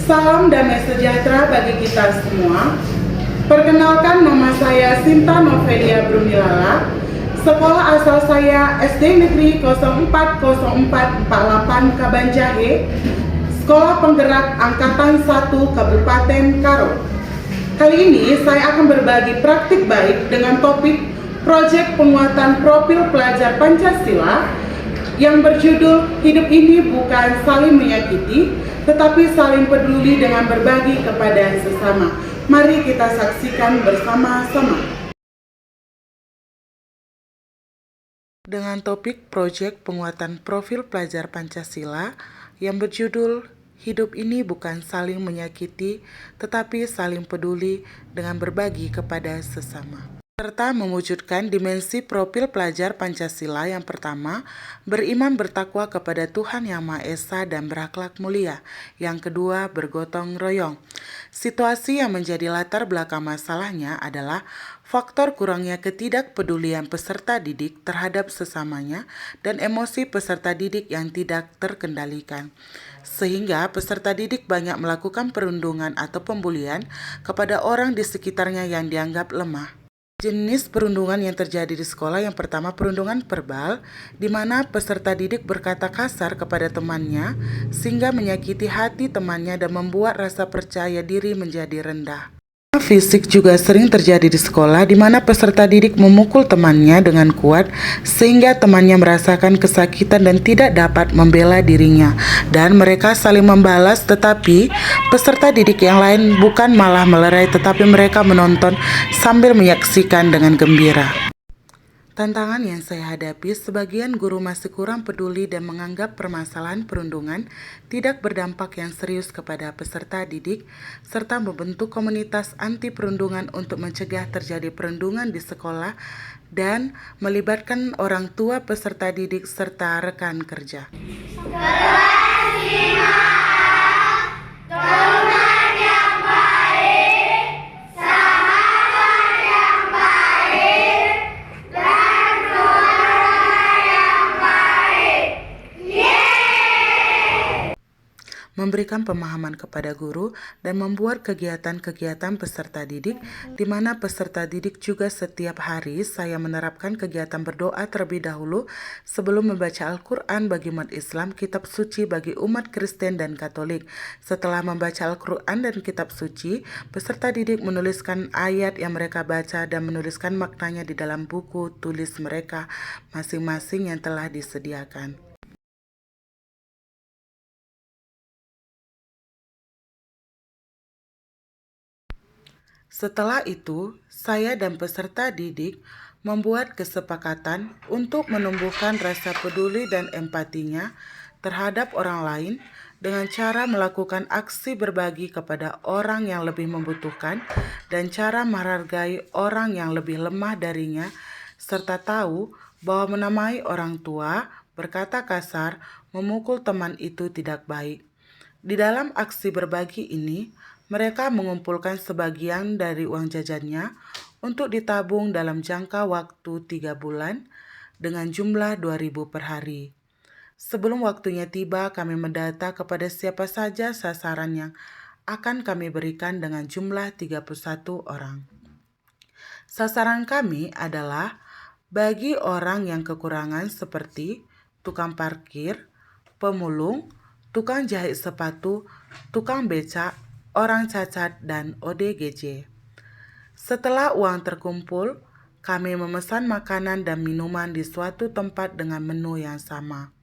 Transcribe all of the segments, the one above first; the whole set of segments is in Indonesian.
Salam damai sejahtera bagi kita semua. Perkenalkan, nama saya Sinta Novelia Brunilala. Sekolah asal saya SD Negeri 040448 Kabanjahe, Sekolah Penggerak Angkatan 1 Kabupaten Karo. Kali ini saya akan berbagi praktik baik dengan topik proyek penguatan profil pelajar Pancasila yang berjudul "Hidup ini bukan saling menyakiti, tetapi saling peduli dengan berbagi kepada sesama." Mari kita saksikan bersama-sama. Dengan topik proyek penguatan profil pelajar Pancasila yang berjudul "Hidup ini bukan saling menyakiti, tetapi saling peduli dengan berbagi kepada sesama." Serta mewujudkan dimensi profil pelajar Pancasila yang pertama, beriman bertakwa kepada Tuhan Yang Maha Esa dan berakhlak mulia. Yang kedua, bergotong royong. Situasi yang menjadi latar belakang masalahnya adalah faktor kurangnya ketidakpedulian peserta didik terhadap sesamanya dan emosi peserta didik yang tidak terkendalikan. Sehingga peserta didik banyak melakukan perundungan atau pembulian kepada orang di sekitarnya yang dianggap lemah. Jenis perundungan yang terjadi di sekolah yang pertama, perundungan verbal, di mana peserta didik berkata kasar kepada temannya sehingga menyakiti hati temannya dan membuat rasa percaya diri menjadi rendah. Fisik juga sering terjadi di sekolah, di mana peserta didik memukul temannya dengan kuat sehingga temannya merasakan kesakitan dan tidak dapat membela dirinya, dan mereka saling membalas, tetapi peserta didik yang lain bukan malah melerai, tetapi mereka menonton sambil menyaksikan dengan gembira. Tantangan yang saya hadapi, sebagian guru masih kurang peduli dan menganggap permasalahan perundungan tidak berdampak yang serius kepada peserta didik, serta membentuk komunitas anti perundungan untuk mencegah terjadi perundungan di sekolah dan melibatkan orang tua peserta didik serta rekan kerja. Memberikan pemahaman kepada guru dan membuat kegiatan-kegiatan peserta didik, di mana peserta didik juga setiap hari saya menerapkan kegiatan berdoa terlebih dahulu sebelum membaca Al-Quran bagi umat Islam, kitab suci bagi umat Kristen dan Katolik. Setelah membaca Al-Quran dan kitab suci, peserta didik menuliskan ayat yang mereka baca dan menuliskan maknanya di dalam buku tulis mereka masing-masing yang telah disediakan. Setelah itu, saya dan peserta didik membuat kesepakatan untuk menumbuhkan rasa peduli dan empatinya terhadap orang lain dengan cara melakukan aksi berbagi kepada orang yang lebih membutuhkan dan cara menghargai orang yang lebih lemah darinya, serta tahu bahwa menamai orang tua, berkata kasar, memukul teman itu tidak baik. Di dalam aksi berbagi ini, mereka mengumpulkan sebagian dari uang jajannya untuk ditabung dalam jangka waktu 3 bulan dengan jumlah 2.000 per hari. Sebelum waktunya tiba, kami mendata kepada siapa saja sasaran yang akan kami berikan dengan jumlah 31 orang. Sasaran kami adalah bagi orang yang kekurangan seperti tukang parkir, pemulung, tukang jahit sepatu, tukang becak, orang cacat, dan ODGJ. Setelah uang terkumpul, kami memesan makanan dan minuman di suatu tempat dengan menu yang sama.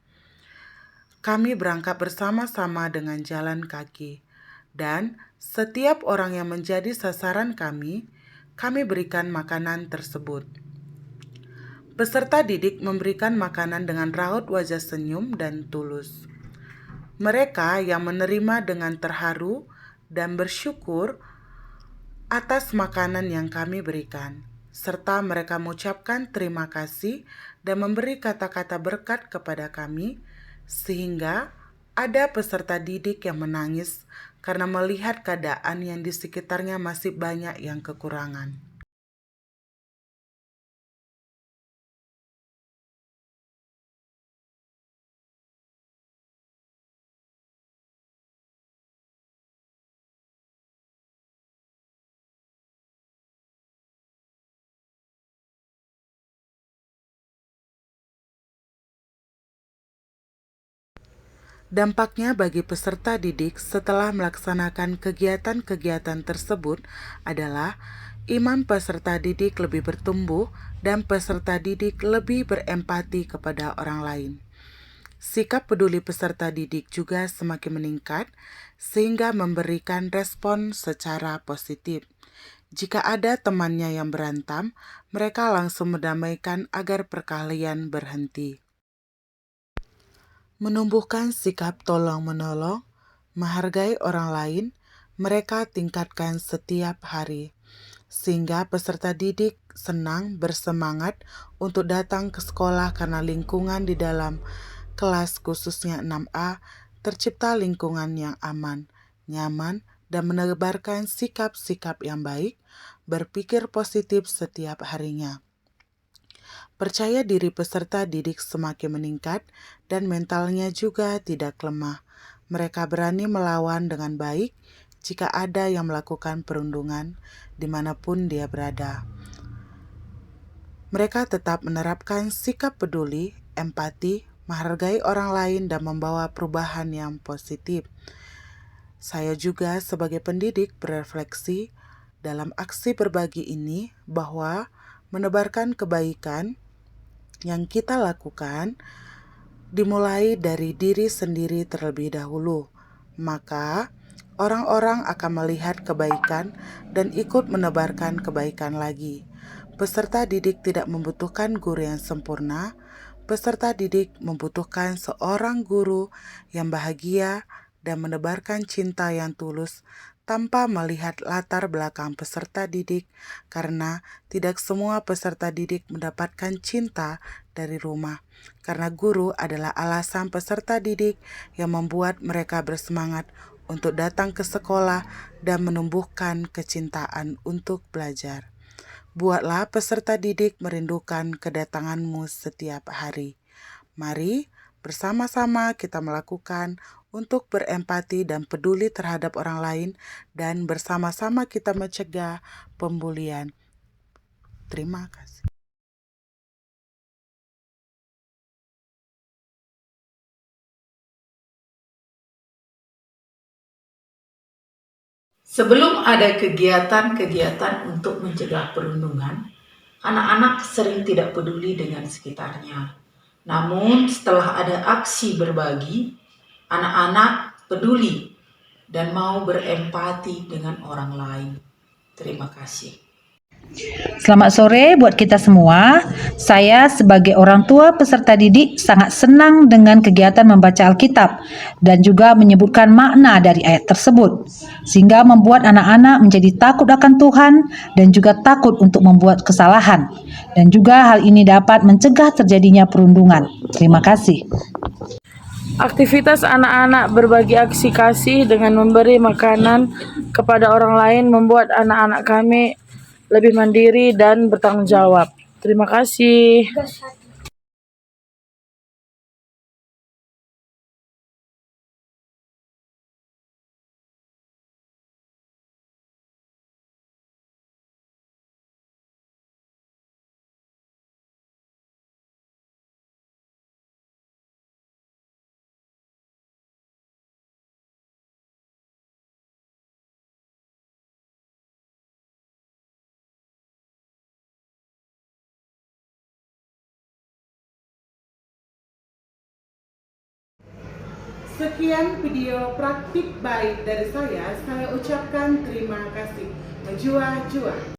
Kami berangkat bersama-sama dengan jalan kaki, dan setiap orang yang menjadi sasaran kami berikan makanan tersebut. Peserta didik memberikan makanan dengan raut wajah senyum dan tulus. Mereka yang menerima dengan terharu dan bersyukur atas makanan yang kami berikan, serta mereka mengucapkan terima kasih dan memberi kata-kata berkat kepada kami, sehingga ada peserta didik yang menangis karena melihat keadaan yang di sekitarnya masih banyak yang kekurangan. Dampaknya bagi peserta didik setelah melaksanakan kegiatan-kegiatan tersebut adalah iman peserta didik lebih bertumbuh dan peserta didik lebih berempati kepada orang lain. Sikap peduli peserta didik juga semakin meningkat sehingga memberikan respon secara positif. Jika ada temannya yang berantem, mereka langsung mendamaikan agar perkelahian berhenti. Menumbuhkan sikap tolong-menolong, menghargai orang lain, mereka tingkatkan setiap hari, sehingga peserta didik senang bersemangat untuk datang ke sekolah karena lingkungan di dalam kelas khususnya 6A tercipta lingkungan yang aman, nyaman, dan menebarkan sikap-sikap yang baik, berpikir positif setiap harinya. Percaya diri peserta didik semakin meningkat dan mentalnya juga tidak lemah. Mereka berani melawan dengan baik jika ada yang melakukan perundungan dimanapun dia berada. Mereka tetap menerapkan sikap peduli, empati, menghargai orang lain, dan membawa perubahan yang positif. Saya juga sebagai pendidik berefleksi dalam aksi berbagi ini bahwa menebarkan kebaikan yang kita lakukan dimulai dari diri sendiri terlebih dahulu. Maka orang-orang akan melihat kebaikan dan ikut menebarkan kebaikan lagi. Peserta didik tidak membutuhkan guru yang sempurna. Peserta didik membutuhkan seorang guru yang bahagia dan menebarkan cinta yang tulus tanpa melihat latar belakang peserta didik, karena tidak semua peserta didik mendapatkan cinta dari rumah. Karena guru adalah alasan peserta didik yang membuat mereka bersemangat untuk datang ke sekolah dan menumbuhkan kecintaan untuk belajar. Buatlah peserta didik merindukan kedatanganmu setiap hari. Mari bersama-sama kita melakukan untuk berempati dan peduli terhadap orang lain, dan bersama-sama kita mencegah pembulian. Terima kasih. Sebelum ada kegiatan-kegiatan untuk mencegah perundungan, anak-anak sering tidak peduli dengan sekitarnya. Namun setelah ada aksi berbagi, anak-anak peduli dan mau berempati dengan orang lain. Terima kasih. Selamat sore buat kita semua. Saya sebagai orang tua peserta didik sangat senang dengan kegiatan membaca Alkitab dan juga menyebutkan makna dari ayat tersebut, sehingga membuat anak-anak menjadi takut akan Tuhan dan juga takut untuk membuat kesalahan. Dan juga hal ini dapat mencegah terjadinya perundungan. Terima kasih. Aktivitas anak-anak berbagi aksi kasih dengan memberi makanan kepada orang lain membuat anak-anak kami lebih mandiri dan bertanggung jawab. Terima kasih. Sekian video praktik baik dari saya ucapkan terima kasih. Menjua-jua.